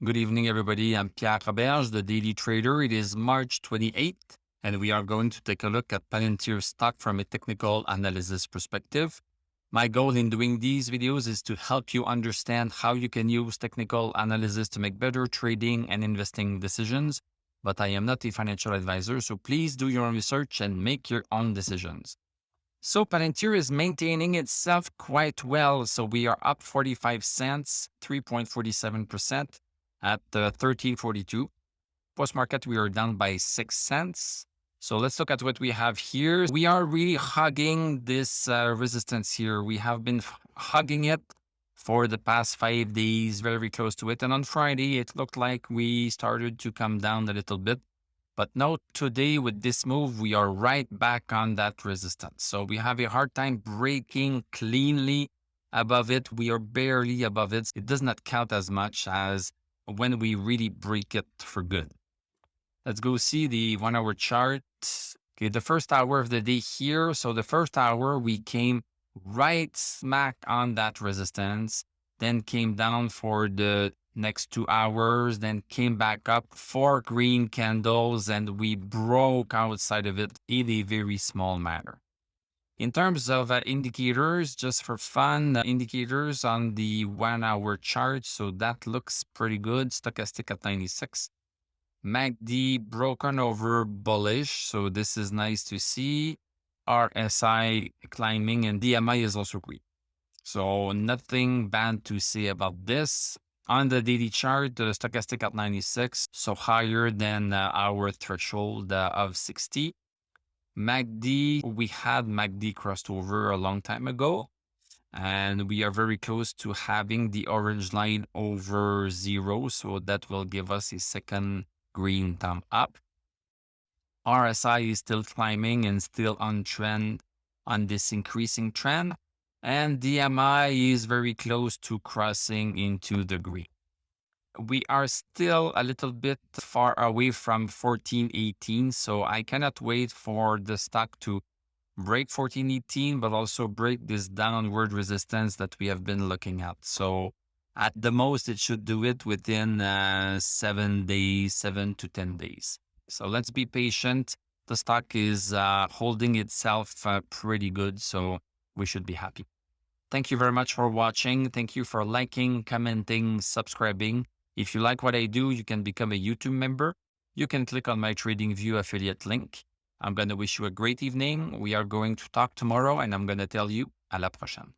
Good evening, everybody. I'm Pierre Roberge, the Daily Trader. It is March 28th, and we are going to take a look at Palantir stock from a technical analysis perspective. My goal in doing these videos is to help you understand how you can use technical analysis to make better trading and investing decisions. But I am not a financial advisor, so please do your own research and make your own decisions. So Palantir is maintaining itself quite well. So we are up 45 cents, 3.47% at 1342. Post market, we are down by 6 cents. So let's look at what we have here. We are really hugging this resistance here. We have been hugging it for the past 5 days, very close to it. And on Friday, it looked like we started to come down a little bit. But now today with this move, we are right back on that resistance. So we have a hard time breaking cleanly above it. We are barely above it. It does not count as much as when we really break it for good. Let's go see the 1 hour chart. Okay, the first hour of the day here. So the first hour, we came right smack on that resistance, then came down for the next 2 hours, then came back up, 4 green candles, and we broke outside of it in a very small manner. In terms of indicators, just for fun, indicators on the 1 hour chart. So that looks pretty good. Stochastic at 96. MACD broken over bullish. So this is nice to see. RSI climbing and DMI is also green. So nothing bad to say about this. On the daily chart, the stochastic at 96, so higher than our threshold of 60. MACD, we had MACD crossed over a long time ago, and we are very close to having the orange line over 0. So that will give us a second green thumb up. RSI is still climbing and still on trend on this increasing trend. And DMI is very close to crossing into the green. We are still a little bit far away from 1418. So I cannot wait for the stock to break 1418, but also break this downward resistance that we have been looking at. So at the most, it should do it within 7 days, 7 to 10 days. So let's be patient. The stock is holding itself pretty good, so we should be happy. Thank you very much for watching. Thank you for liking, commenting, subscribing. If you like what I do, you can become a YouTube member. You can click on my TradingView affiliate link. I'm going to wish you a great evening. We are going to talk tomorrow, and I'm going to tell you à la prochaine.